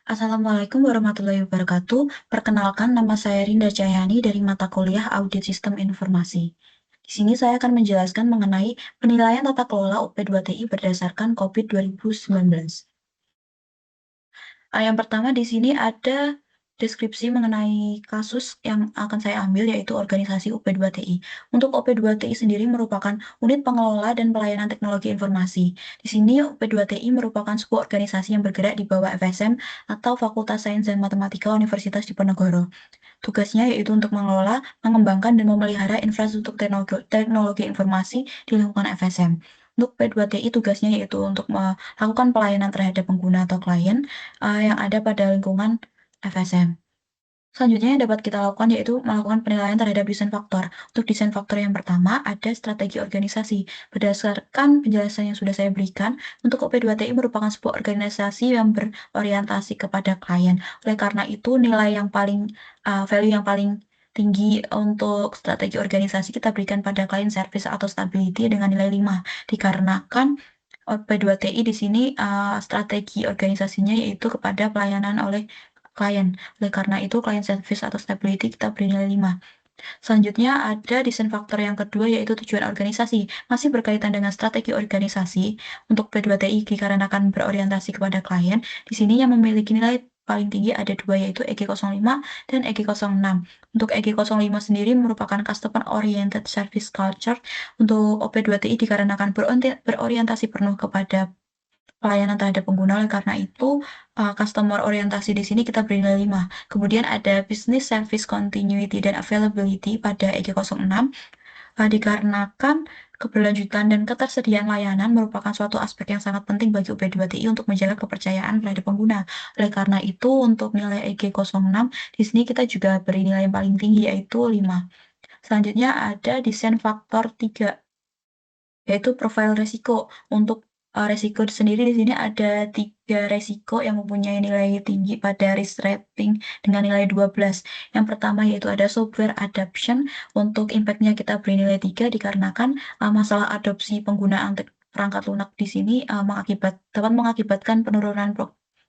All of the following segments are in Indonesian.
Assalamualaikum warahmatullahi wabarakatuh. Perkenalkan, nama saya Rinda Cahyani dari mata kuliah Audit Sistem Informasi. Di sini saya akan menjelaskan mengenai penilaian tata kelola UP2TI berdasarkan COVID 2019. Yang pertama di sini ada deskripsi mengenai kasus yang akan saya ambil, yaitu organisasi UP2TI. Untuk UP2TI sendiri merupakan unit pengelola dan pelayanan teknologi informasi. Di sini UP2TI merupakan sebuah organisasi yang bergerak di bawah FSM atau Fakultas Sains dan Matematika Universitas Diponegoro. Tugasnya yaitu untuk mengelola, mengembangkan, dan memelihara infrastruktur teknologi informasi di lingkungan FSM. Untuk P2TI tugasnya yaitu untuk melakukan pelayanan terhadap pengguna atau klien yang ada pada lingkungan FSM. Selanjutnya yang dapat kita lakukan yaitu melakukan penilaian terhadap desain faktor. Untuk desain faktor yang pertama ada strategi organisasi. Berdasarkan penjelasan yang sudah saya berikan, untuk OP2TI merupakan sebuah organisasi yang berorientasi kepada klien. Oleh karena itu, value yang paling tinggi untuk strategi organisasi kita berikan pada client service atau stability dengan nilai 5. Dikarenakan OP2TI di sini strategi organisasinya yaitu kepada pelayanan oleh klien. Oleh karena itu, client service atau stability kita beri nilai 5. Selanjutnya ada desain faktor yang kedua yaitu tujuan organisasi. Masih berkaitan dengan strategi organisasi, untuk P2TI dikarenakan berorientasi kepada klien, di sini yang memiliki nilai paling tinggi ada dua yaitu EG05 dan EG06. Untuk EG05 sendiri merupakan Customer Oriented Service Culture. Untuk OP2TI dikarenakan berorientasi penuh kepada pelayanan terhadap pengguna, oleh karena itu customer orientasi di sini kita beri nilai 5. Kemudian ada business service continuity dan availability pada EG06 dikarenakan keberlanjutan dan ketersediaan layanan merupakan suatu aspek yang sangat penting bagi UP2TI untuk menjaga kepercayaan terhadap pengguna. Oleh karena itu, untuk nilai EG06 di sini kita juga beri nilai yang paling tinggi yaitu 5. Selanjutnya ada desain faktor 3 yaitu profil resiko. Untuk resiko sendiri di sini ada 3 resiko yang mempunyai nilai tinggi pada risk rating dengan nilai 12. Yang pertama yaitu ada software adoption. Untuk impact-nya kita beri nilai 3 dikarenakan masalah adopsi penggunaan perangkat lunak di sini dapat mengakibatkan penurunan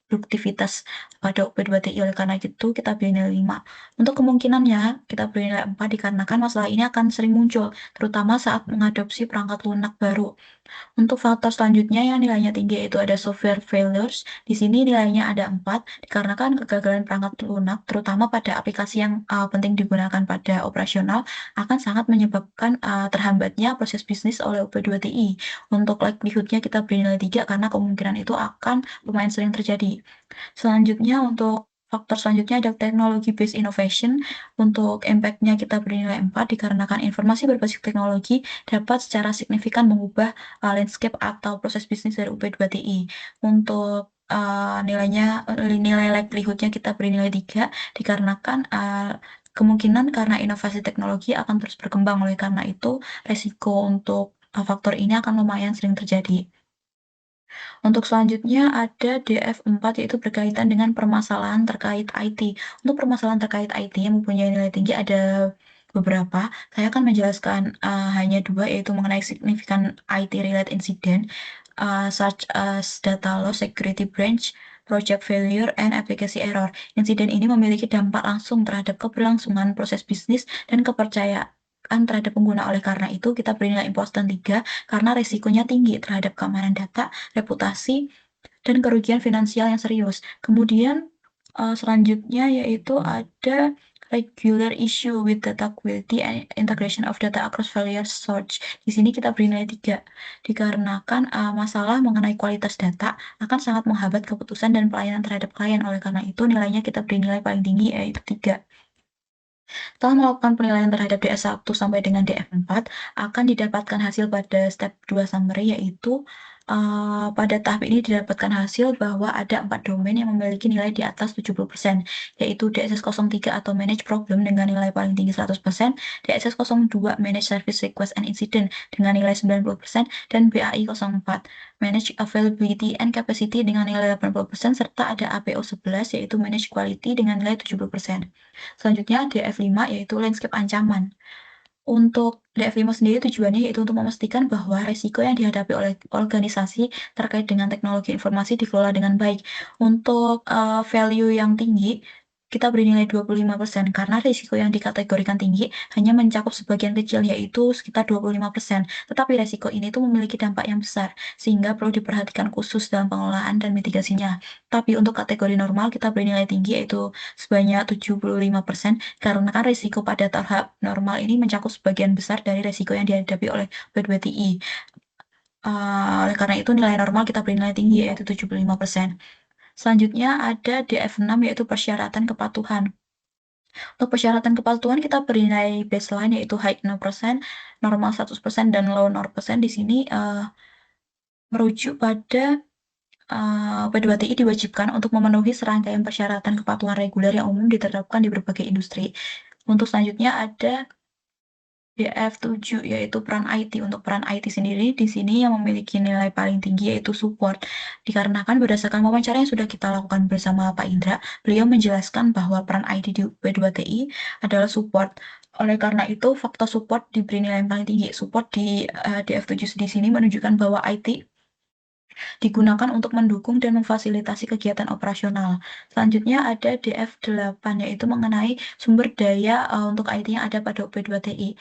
produktivitas pada UP2TI. Oleh karena itu kita beri nilai 5. Untuk kemungkinannya kita beri nilai 4 dikarenakan masalah ini akan sering muncul, terutama saat mengadopsi perangkat lunak baru. Untuk faktor selanjutnya yang nilainya tinggi yaitu ada software failures. Di sini nilainya ada 4 dikarenakan kegagalan perangkat lunak terutama pada aplikasi yang penting digunakan pada operasional akan sangat menyebabkan terhambatnya proses bisnis oleh UP2TI. Untuk likelihood-nya kita beri nilai 3 karena kemungkinan itu akan lumayan sering terjadi. Selanjutnya untuk faktor selanjutnya ada teknologi based innovation. Untuk impact-nya kita beri nilai 4 dikarenakan informasi berbasis teknologi dapat secara signifikan mengubah landscape atau proses bisnis dari UP2TI. Untuk nilai likelihood-nya kita beri nilai 3 dikarenakan kemungkinan karena inovasi teknologi akan terus berkembang. Oleh karena itu, resiko untuk faktor ini akan lumayan sering terjadi. Untuk selanjutnya ada DF4 yaitu berkaitan dengan permasalahan terkait IT. Untuk permasalahan terkait IT yang mempunyai nilai tinggi ada beberapa. Saya akan menjelaskan hanya 2 yaitu mengenai signifikan IT related incident such as data loss, security breach, project failure, and application error. Insiden ini memiliki dampak langsung terhadap keberlangsungan proses bisnis dan kepercayaan terhadap pengguna. Oleh karena itu, kita beri nilai important 3 karena risikonya tinggi terhadap keamanan data, reputasi, dan kerugian finansial yang serius. Kemudian selanjutnya yaitu ada regular issue with data quality and integration of data across various source. Di sini kita beri nilai 3 dikarenakan masalah mengenai kualitas data akan sangat menghambat keputusan dan pelayanan terhadap klien. Oleh karena itu nilainya kita beri nilai paling tinggi yaitu 3. Setelah melakukan penilaian terhadap DS1 sampai dengan DF4, akan didapatkan hasil pada step 2 summary, yaitu pada tahap ini didapatkan hasil bahwa ada 4 domain yang memiliki nilai di atas 70%, yaitu DSS03 atau Manage Problem dengan nilai paling tinggi 100%, DSS02 Manage Service Request and Incident dengan nilai 90%, dan BAI04 Manage Availability and Capacity dengan nilai 80%, serta ada APO11 yaitu Manage Quality dengan nilai 70%. Selanjutnya DF5 yaitu landscape ancaman. Untuk DF5 sendiri tujuannya yaitu untuk memastikan bahwa resiko yang dihadapi oleh organisasi terkait dengan teknologi informasi dikelola dengan baik. Untuk value yang tinggi, kita beri nilai 25% karena risiko yang dikategorikan tinggi hanya mencakup sebagian kecil yaitu sekitar 25%. Tetapi resiko ini tuh memiliki dampak yang besar sehingga perlu diperhatikan khusus dalam pengelolaan dan mitigasinya. Tapi untuk kategori normal kita beri nilai tinggi yaitu sebanyak 75% karena kan risiko pada tahap normal ini mencakup sebagian besar dari risiko yang dihadapi oleh P2TI. Oleh karena itu nilai normal kita beri nilai tinggi yaitu 75%. Selanjutnya ada DF6 yaitu persyaratan kepatuhan. Untuk persyaratan kepatuhan kita beri nilai baseline yaitu high 0%, normal 100%, dan low 0%. Di sini merujuk pada P2TI diwajibkan untuk memenuhi serangkaian persyaratan kepatuhan reguler yang umum diterapkan di berbagai industri. Untuk selanjutnya ada DF7 yaitu peran IT. Untuk peran IT sendiri di sini yang memiliki nilai paling tinggi yaitu support. Dikarenakan berdasarkan wawancara yang sudah kita lakukan bersama Pak Indra, beliau menjelaskan bahwa peran IT di P2TI adalah support. Oleh karena itu, faktor support diberi nilai yang paling tinggi. Support di DF7 di sini menunjukkan bahwa IT digunakan untuk mendukung dan memfasilitasi kegiatan operasional. Selanjutnya ada DF8 yaitu mengenai sumber daya untuk IT yang ada pada UP2TI.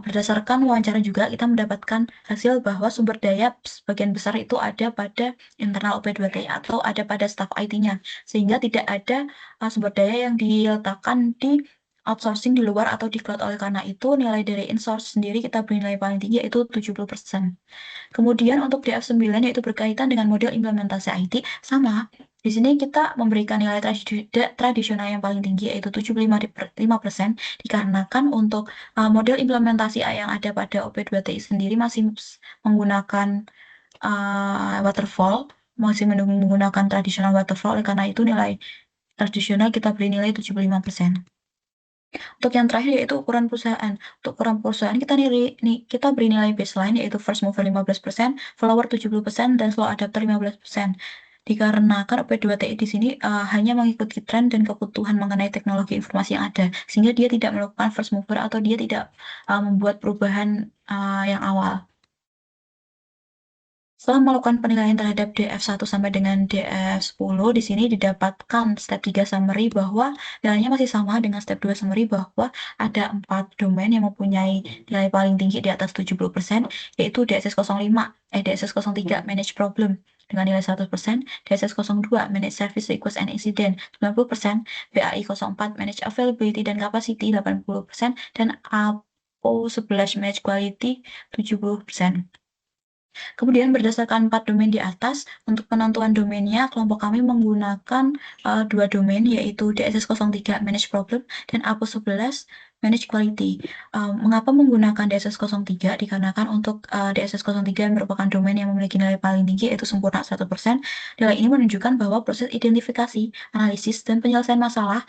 Berdasarkan wawancara juga kita mendapatkan hasil bahwa sumber daya sebagian besar itu ada pada internal UP2TI atau ada pada staf IT-nya, sehingga tidak ada sumber daya yang diletakkan di outsourcing di luar atau di cloud. Oleh karena itu nilai dari in-source sendiri kita beri nilai paling tinggi yaitu 70%. Kemudian untuk DF9 yaitu berkaitan dengan model implementasi IT, sama. Di sini kita memberikan nilai tradisional yang paling tinggi yaitu 75% dikarenakan untuk model implementasi yang ada pada OP2TI sendiri masih menggunakan waterfall, masih menggunakan tradisional waterfall, oleh karena itu nilai tradisional kita beri nilai 75%. Untuk yang terakhir yaitu ukuran perusahaan. Untuk ukuran perusahaan kita beri nilai baseline yaitu first mover 15%, follower 70%, dan slow adapter 15%. Dikarenakan OP2TI di sini hanya mengikuti tren dan kebutuhan mengenai teknologi informasi yang ada, sehingga dia tidak melakukan first mover atau dia tidak membuat perubahan yang awal. Setelah melakukan penilaian terhadap DF1 sampai dengan DF10, di sini didapatkan step 3 summary bahwa nilainya masih sama dengan step 2 summary bahwa ada 4 domain yang mempunyai nilai paling tinggi di atas 70%, yaitu DSS03 Manage Problem dengan nilai 100%, DSS02 Manage Service Request and Incident 90%, BAI04 Manage Availability dan Capacity 80%, dan APO11 Manage Quality 70%. Kemudian berdasarkan 4 domain di atas, untuk penentuan domainnya, kelompok kami menggunakan 2 domain, yaitu DSS03 Manage Problem dan APO11 Manage Quality. Mengapa menggunakan DSS03? Dikarenakan untuk DSS03 merupakan domain yang memiliki nilai paling tinggi, yaitu sempurna 100%. Nilai ini menunjukkan bahwa proses identifikasi, analisis, dan penyelesaian masalah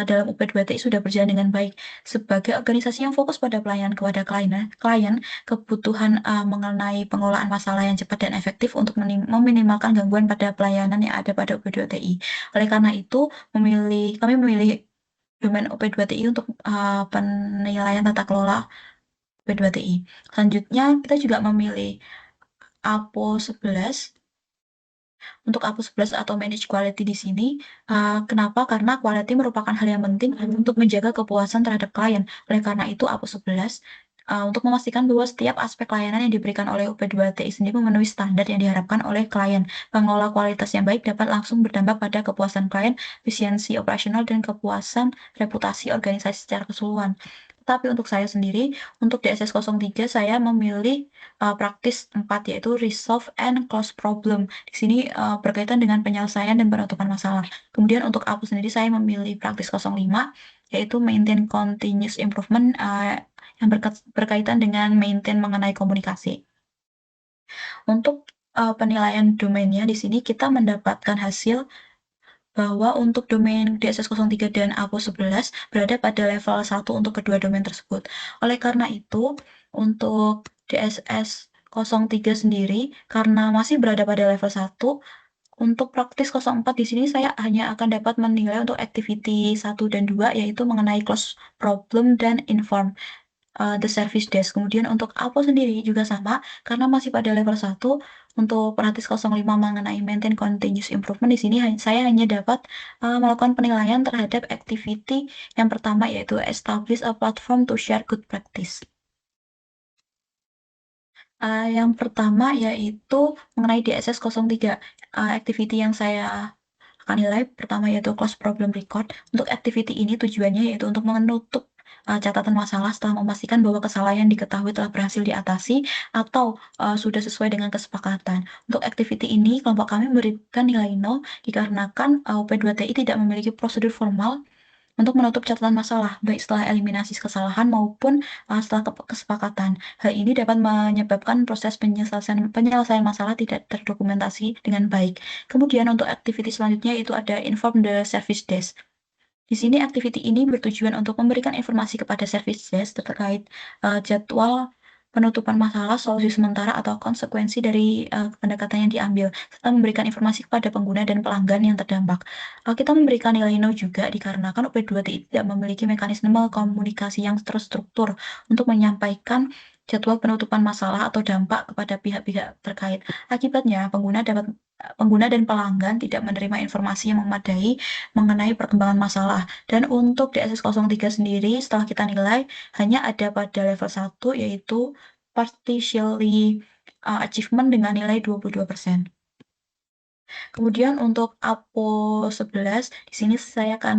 dalam UP2TI sudah berjalan dengan baik. Sebagai organisasi yang fokus pada pelayanan kepada klien, kebutuhan mengenai pengelolaan masalah yang cepat dan efektif untuk meminimalkan gangguan pada pelayanan yang ada pada OP2TI. Oleh karena itu, kami memilih domain OP2TI untuk penilaian tata kelola OP2TI. Selanjutnya, kita juga memilih APO11. Untuk APO11 atau Manage Quality di sini, kenapa? Karena quality merupakan hal yang penting untuk menjaga kepuasan terhadap klien. Oleh karena itu, APO11 untuk memastikan bahwa setiap aspek layanan yang diberikan oleh UP2TI sendiri memenuhi standar yang diharapkan oleh klien. Pengelola kualitas yang baik dapat langsung berdampak pada kepuasan klien, efisiensi operasional, dan kepuasan reputasi organisasi secara keseluruhan. Tetapi untuk saya sendiri, untuk DSS03 saya memilih praktis 4 yaitu Resolve and Close Problem. Di sini berkaitan dengan penyelesaian dan penutupan masalah. Kemudian untuk aku sendiri saya memilih praktis 05 yaitu Maintain Continuous Improvement yang berkaitan dengan maintain mengenai komunikasi. Untuk penilaian domainnya di sini kita mendapatkan hasil bahwa untuk domain DSS03 dan APO11 berada pada level 1 untuk kedua domain tersebut. Oleh karena itu, untuk DSS03 sendiri, karena masih berada pada level 1, untuk praktis 04 di sini saya hanya akan dapat menilai untuk activity 1 dan 2, yaitu mengenai close problem dan inform. The Service Desk. Kemudian untuk Apple sendiri juga sama, karena masih pada level 1, untuk Praxis 05 mengenai Maintain Continuous Improvement, di sini saya hanya dapat melakukan penilaian terhadap activity yang pertama, yaitu Establish a Platform to Share Good Practice. Yang pertama yaitu mengenai DSS 03. Activity yang saya akan nilai pertama yaitu Close Problem Record. Untuk activity ini tujuannya yaitu untuk menutup catatan masalah setelah memastikan bahwa kesalahan yang diketahui telah berhasil diatasi atau sudah sesuai dengan kesepakatan. Untuk activity ini, kelompok kami memberikan nilai 0 dikarenakan UP2TI tidak memiliki prosedur formal untuk menutup catatan masalah, baik setelah eliminasi kesalahan maupun setelah kesepakatan. Hal ini dapat menyebabkan proses penyelesaian masalah tidak terdokumentasi dengan baik. Kemudian untuk aktiviti selanjutnya itu ada Inform the Service Desk. Di sini aktiviti ini bertujuan untuk memberikan informasi kepada service desk terkait jadwal penutupan masalah, solusi sementara, atau konsekuensi dari pendekatan yang diambil, serta memberikan informasi kepada pengguna dan pelanggan yang terdampak. Kita memberikan nilai no juga dikarenakan UP2TI tidak memiliki mekanisme komunikasi yang terstruktur untuk menyampaikan jadwal penutupan masalah atau dampak kepada pihak-pihak terkait. Akibatnya, pengguna dan pelanggan tidak menerima informasi yang memadai mengenai perkembangan masalah. Dan untuk DSS 03 sendiri, setelah kita nilai, hanya ada pada level 1, yaitu partially achievement dengan nilai 22%. Kemudian untuk APO 11, di sini saya akan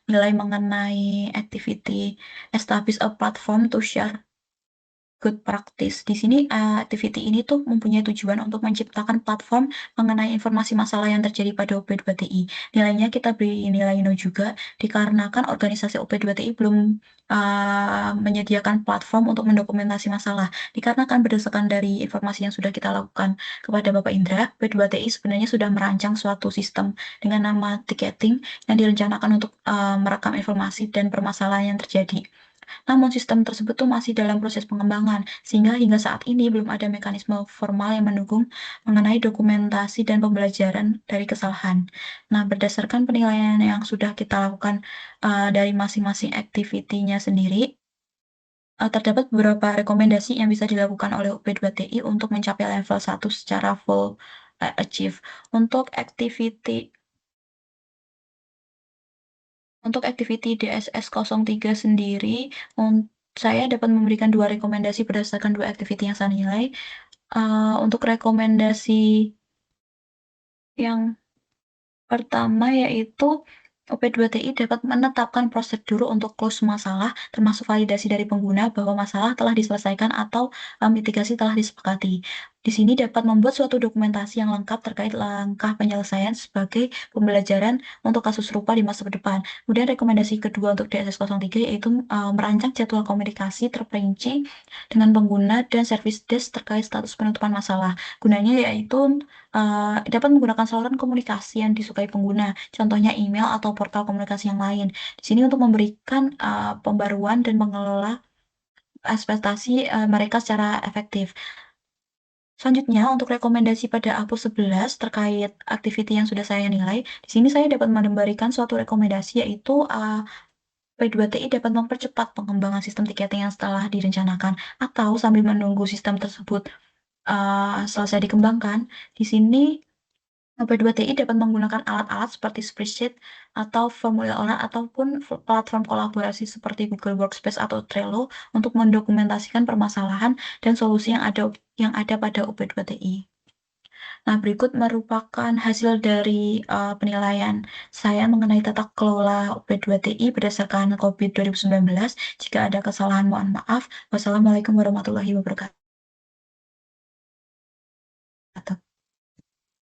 menilai mengenai activity establish a platform to share good practice. Di sini activity ini tuh mempunyai tujuan untuk menciptakan platform mengenai informasi masalah yang terjadi pada UP2TI. Nilainya kita beri nilai no juga dikarenakan organisasi UP2TI belum menyediakan platform untuk mendokumentasi masalah. Dikarenakan berdasarkan dari informasi yang sudah kita lakukan kepada Bapak Indra, UP2TI sebenarnya sudah merancang suatu sistem dengan nama ticketing yang direncanakan untuk merekam informasi dan permasalahan yang terjadi. Namun sistem tersebut tuh masih dalam proses pengembangan, sehingga hingga saat ini belum ada mekanisme formal yang mendukung mengenai dokumentasi dan pembelajaran dari kesalahan. Nah, berdasarkan penilaian yang sudah kita lakukan dari masing-masing activity-nya sendiri, terdapat beberapa rekomendasi yang bisa dilakukan oleh UP2TI untuk mencapai level 1 secara full achieve. Untuk activity DSS 03 sendiri, saya dapat memberikan 2 rekomendasi berdasarkan 2 activity yang saya nilai. Untuk rekomendasi yang pertama yaitu UP2TI dapat menetapkan prosedur untuk close masalah, termasuk validasi dari pengguna bahwa masalah telah diselesaikan atau mitigasi telah disepakati. Di sini dapat membuat suatu dokumentasi yang lengkap terkait langkah penyelesaian sebagai pembelajaran untuk kasus serupa di masa depan. Kemudian rekomendasi kedua untuk DSS 03 yaitu merancang jadwal komunikasi terperinci dengan pengguna dan service desk terkait status penutupan masalah. Gunanya yaitu dapat menggunakan saluran komunikasi yang disukai pengguna, contohnya email atau portal komunikasi yang lain. Di sini untuk memberikan pembaruan dan mengelola ekspektasi mereka secara efektif. Selanjutnya, untuk rekomendasi pada APO 11 terkait activity yang sudah saya nilai, di sini saya dapat memberikan suatu rekomendasi yaitu P2TI dapat mempercepat pengembangan sistem tiketing yang setelah direncanakan atau sambil menunggu sistem tersebut selesai dikembangkan. Di sini P2TI dapat menggunakan alat-alat seperti spreadsheet atau formulir online ataupun platform kolaborasi seperti Google Workspace atau Trello untuk mendokumentasikan permasalahan dan solusi yang ada pada UP2TI. Nah, berikut merupakan hasil dari penilaian saya mengenai tata kelola UP2TI berdasarkan COVID 2019. Jika ada kesalahan, mohon maaf. Wassalamualaikum warahmatullahi wabarakatuh.